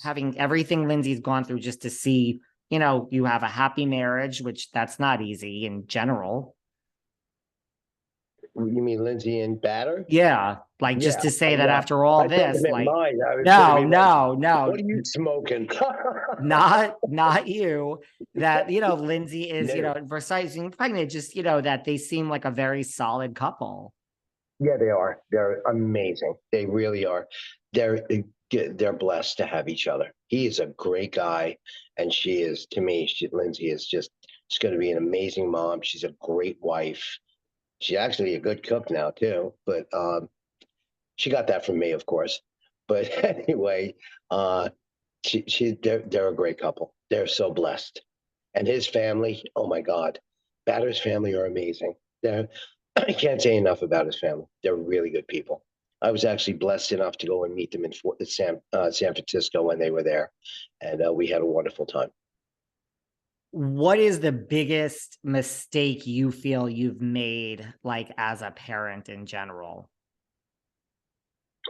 having everything Lindsay's gone through just to see, you have a happy marriage, which that's not easy in general. You mean Lindsay and Bader? Yeah. Like just Yeah, to say that yeah. after all I thought you this, meant like, mine. I was going to no, be like, no, what no, are you smoking? not you, that, Lindsay is, No. besides being pregnant, just, that they seem like a very solid couple. Yeah, they are. They're amazing. They really are. They're they're blessed to have each other. He is a great guy, and she is, to me, Lindsay is just, she's going to be an amazing mom. She's a great wife. She's actually a good cook now too, but she got that from me, of course. But anyway, uh, they're a great couple. They're so blessed, and his family. Oh my God, Batter's family are amazing. They're I can't say enough about his family. They're really good people. I was actually blessed enough to go and meet them in San Francisco when they were there, and we had a wonderful time. What is the biggest mistake you feel you've made, like as a parent in general?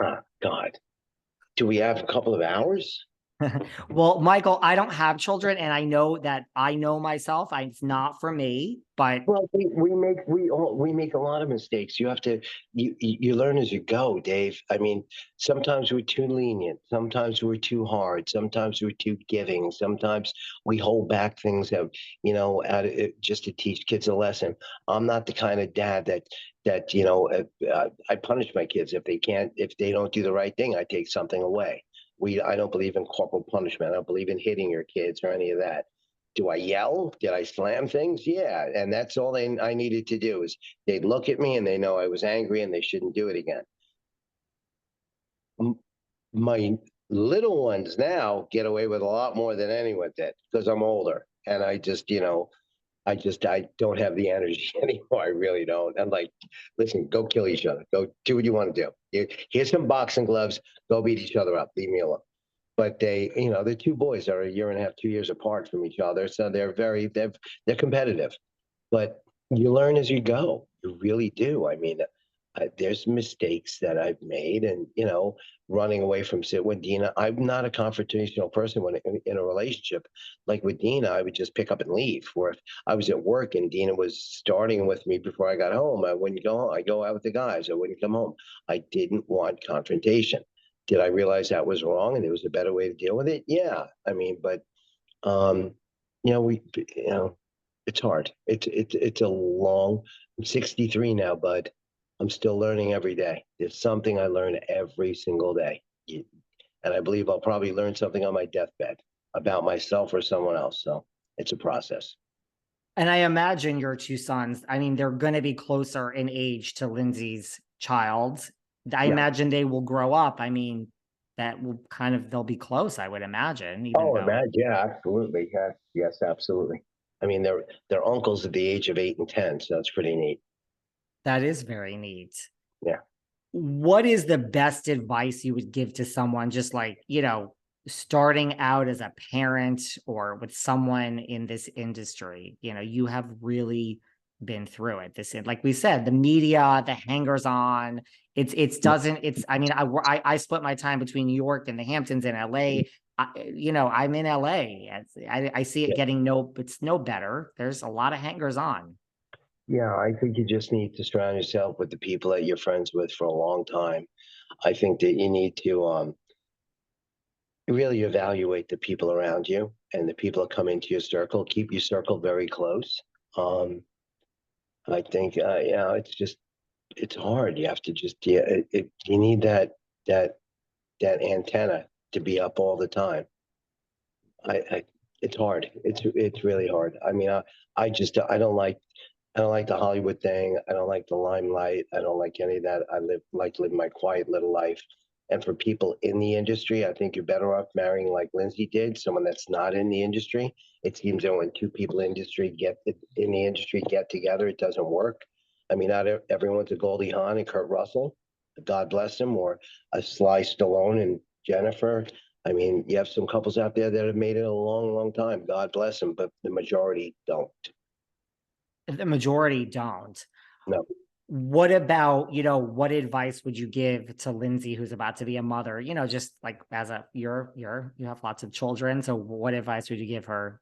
Oh God, do we have a couple of hours? Well, Michael, I don't have children, and I know that I know myself. It's not for me, but Well, we make a lot of mistakes. You have to you learn as you go, Dave. I mean, sometimes we're too lenient, sometimes we're too hard, sometimes we're too giving, sometimes we hold back things that just to teach kids a lesson. I'm not the kind of dad that I punish my kids if they don't do the right thing. I take something away. I don't believe in corporal punishment. I don't believe in hitting your kids or any of that. Do I yell? Did I slam things? Yeah. And that's all I needed to do is they'd look at me and they know I was angry and they shouldn't do it again. My little ones now get away with a lot more than anyone did because I'm older. And I don't have the energy anymore. I really don't. I'm like, listen, go kill each other. Go do what you want to do. Here's some boxing gloves. Go beat each other up. Leave me alone. But they're two boys that are a year and a half, 2 years apart from each other, so they're competitive. But you learn as you go. You really do. I mean, there's mistakes that I've made, and running away from sit with Dina. I'm not a confrontational person when in a relationship. Like with Dina, I would just pick up and leave. Or if I was at work and Dina was starting with me before I got home, I wouldn't go home. I go out with the guys. I wouldn't come home. I didn't want confrontation. Did I realize that was wrong and there was a better way to deal with it? Yeah. I mean, but um, we it's hard. It's a long. I'm 63 now, bud. I'm still learning every day. There's something I learn every single day, and I believe I'll probably learn something on my deathbed about myself or someone else. So it's a process. and I imagine your two sons, I mean, they're going to be closer in age to Lindsay's child. I Yeah. imagine they will grow up. I mean, that will they'll be close, I would imagine, even Oh, though man. Yeah, absolutely. Yes, yes, absolutely. I mean, they're uncles at the age of 8 and 10, so that's pretty neat. that is very neat. Yeah. What is the best advice you would give to someone just like, starting out as a parent or with someone in this industry? You have really been through it. Like we said, the media, the hangers on, I mean, I split my time between New York and the Hamptons and LA. I'm in LA. I see it Yeah. it's no better. There's a lot of hangers on. Yeah, I think you just need to surround yourself with the people that you're friends with for a long time. I think that you need to really evaluate the people around you and the people that come into your circle. Keep your circle very close. Um, I think, it's hard. You have to just, yeah, you need that, that antenna to be up all the time. I it's hard. It's really hard. I mean, I don't like the Hollywood thing. I don't like the limelight. I don't like any of that. Like to live my quiet little life. And for people in the industry, I think you're better off marrying like Lindsay did, someone that's not in the industry. It seems that when two people in the industry get together, it doesn't work. I mean, not everyone's a Goldie Hawn and Kurt Russell, God bless them, or a Sly Stallone and Jennifer. I mean, you have some couples out there that have made it a long, long time. God bless them, but the majority don't. The majority don't. No. what about, what advice would you give to Lindsay who's about to be a mother? Just like as a you have lots of children. So what advice would you give her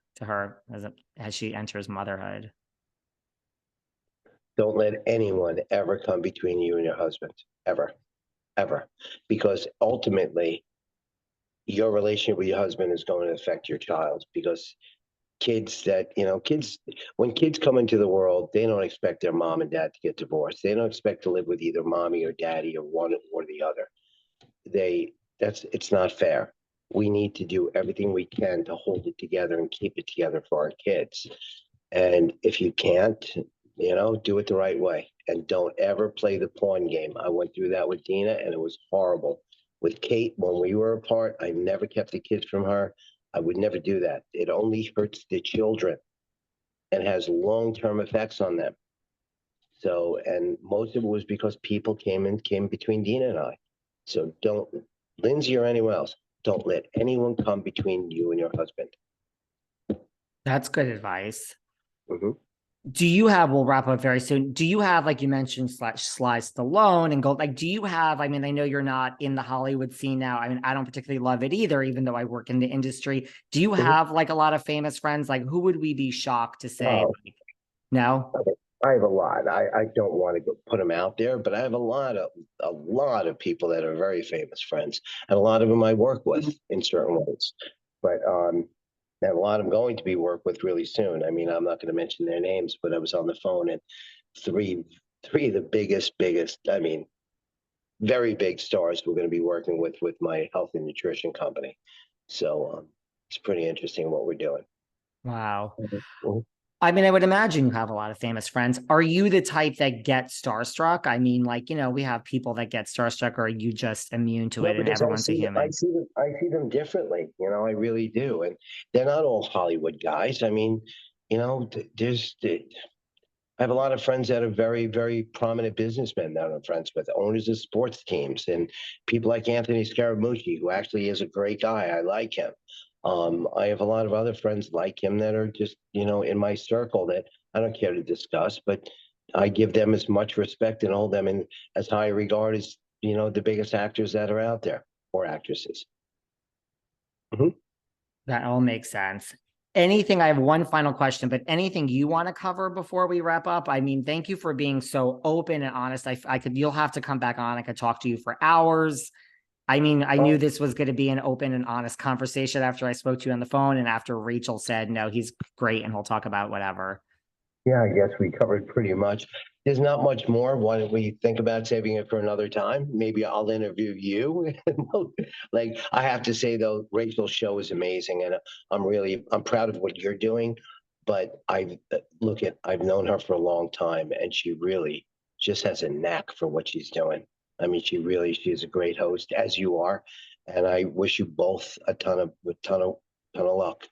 as she enters motherhood? Don't let anyone ever come between you and your husband, ever, ever, because ultimately your relationship with your husband is going to affect your child. Because kids, when kids come into the world, they don't expect their mom and dad to get divorced. They don't expect to live with either mommy or daddy or one or the other. It's not fair. We need to do everything we can to hold it together and keep it together for our kids. And if you can't, do it the right way and don't ever play the pawn game. I went through that with Dina and it was horrible. With Kate, when we were apart, I never kept the kids from her. I would never do that. It only hurts the children and has long-term effects on them. So, and most of it was because people came between Dina and I. So don't, Lindsay or anyone else, don't let anyone come between you and your husband. That's good advice. Hmm. We'll wrap up very soon. Do you have, like you mentioned, Sly Stallone and Gold? Like, do you have, I mean, I know you're not in the Hollywood scene now. I mean, I don't particularly love it either, even though I work in the industry. Do you Hmm. have like a lot of famous friends? Like, who would we be shocked to say, Oh, like, no? okay. I have a lot. I don't want to go put them out there, but I have a lot of people that are very famous friends, and a lot of them I work with in certain ways. But and a lot I'm going to be work with really soon. I mean, I'm not going to mention their names, but I was on the phone and three three of the biggest, I mean, very big stars we're going to be working with my health and nutrition company. So it's pretty interesting what we're doing. Wow. Mhm. I mean, I would imagine you have a lot of famous friends. Are you the type that gets starstruck? I mean, like, we have people that get starstruck, or are you just immune to No, it and because I everyone's a see I human? see them I see them differently. I really do, and they're not all Hollywood guys. I mean, I have a lot of friends that are very, very prominent businessmen that I'm friends with, owners of sports teams, and people like Anthony Scaramucci, who actually is a great guy. I like him. I have a lot of other friends like him that are just, in my circle that I don't care to discuss, but I give them as much respect and hold them in as high regard as, the biggest actors that are out there or actresses. Mhm. That all makes sense. Anything, I have one final question, but anything you want to cover before we wrap up? I mean, thank you for being so open and honest. You'll have to come back on. I could talk to you for hours. I mean, I knew Well, this was going to be an open and honest conversation after I spoke to you on the phone and after Rachel said, no, he's great and he'll talk about whatever. yeah, I guess we covered pretty much. There's not much more. Why don't we think about saving it for another time? Maybe I'll interview you. Like I have to say though, Rachel's show is amazing, and I'm proud of what you're doing. But I've known her for a long time, and she really just has a knack for what she's doing. I mean, she is a great host, as you are, and I wish you both a ton of luck.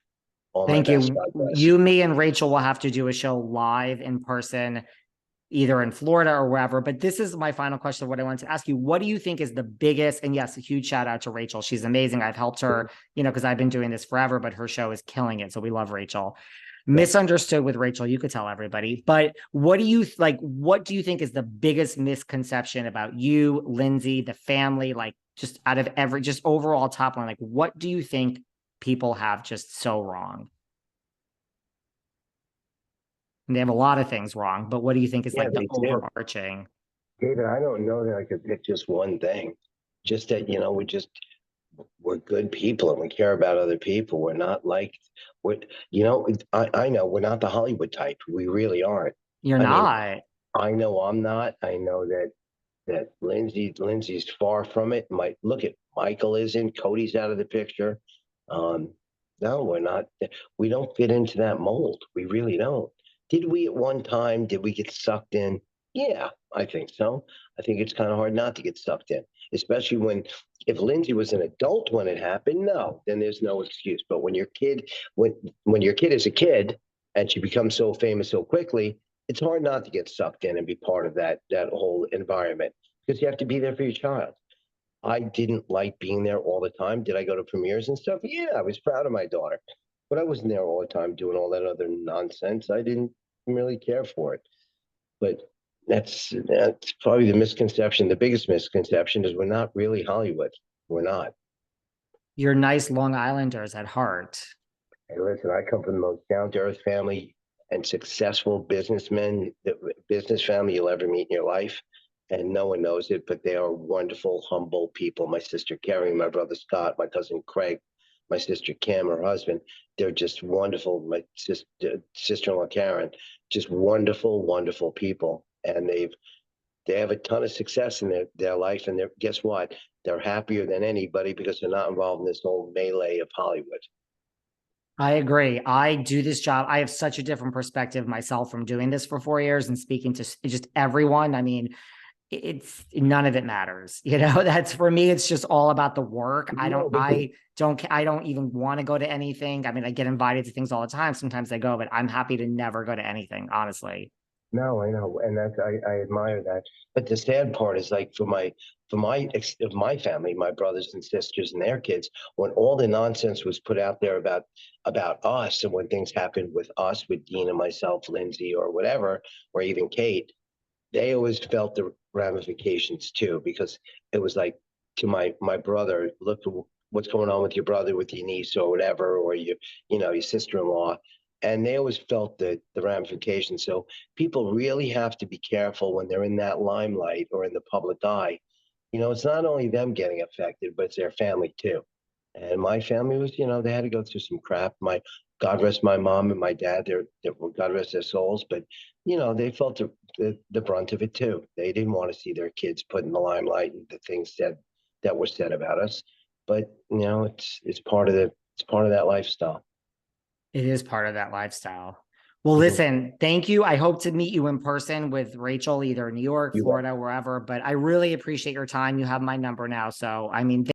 All my Thank best. you. God bless. You, me, and Rachel will have to do a show live in person, either in Florida or wherever. But this is my final question of what I wanted to ask you. What do you think is the biggest, and yes, a huge shout out to Rachel. She's amazing. I've helped her, because I've been doing this forever, but her show is killing it. So we love Rachel. Yeah. Misunderstood with Rachel, you could tell everybody. But what do you like? What do you think is the biggest misconception about you, Lindsay, the family, like just out of just overall top line? Like, what do you think people have just so wrong? And they have a lot of things wrong, but what do you think is Yeah, like the they do. overarching? David, I don't know that I could pick just one thing. Just that, we're good people and we care about other people. We're not like I know we're not the Hollywood type. We really aren't. You're I mean, not. I know I'm not. I know that Lindsay's far from it. Look at Michael isn't, Cody's out of the picture. Um, no, we're not. We don't fit into that mold. We really don't. Did we at one time? Did we get sucked in? Yeah, I think so. I think it's kind of hard not to get sucked in, especially if Lindsay was an adult when it happened. No, then there's no excuse. But when your kid is a kid and she becomes so famous so quickly, it's hard not to get sucked in and be part of that whole environment because you have to be there for your child. I didn't like being there all the time. Did I go to premieres and stuff? Yeah, I was proud of my daughter, but I wasn't there all the time doing all that other nonsense. I didn't really care for it. But That's probably the misconception. The biggest misconception is we're not really Hollywood. We're not. You're nice Long Islanders at heart. Hey, listen, I come from the most down to earth family and successful businessmen, the business family you'll ever meet in your life. And no one knows it, but they are wonderful, humble people. My sister Carrie, my brother Scott, my cousin Craig, my sister Kim, her husband, they're just wonderful. My sister-in-law Karen, just wonderful, wonderful people. And they have a ton of success in their life. And they're, guess what? They're happier than anybody because they're not involved in this whole melee of Hollywood. I agree. I do this job. I have such a different perspective myself from doing this for 4 years and speaking to just everyone. I mean, it's none of it matters. You know, that's for me, it's just all about the work. No, because I don't even want to go to anything. I mean, I get invited to things all the time. Sometimes I go, but I'm happy to never go to anything, honestly. no, I know, and that's I admire that. But the sad part is like of my family, my brothers and sisters and their kids, when all the nonsense was put out there about us, and when things happened with us, with Dean and myself, Lindsay or whatever, or even Kate, they always felt the ramifications too, because it was like to my brother, look at what's going on with your brother, with your niece or whatever, or your sister-in-law, and they always felt the ramifications. So people really have to be careful when they're in that limelight or in the public eye. It's not only them getting affected, but it's their family too. And my family was, they had to go through some crap. My God rest my mom and my dad. They're God rest their souls, but they felt the brunt of it too. They didn't want to see their kids put in the limelight and the things that were said about us. But it's part of that lifestyle. It is part of that lifestyle. Well, Mhm. listen, thank you. I hope to meet you in person with Rachel, either New York, You Florida, wherever. But I really appreciate your time. You have my number now. So, I mean,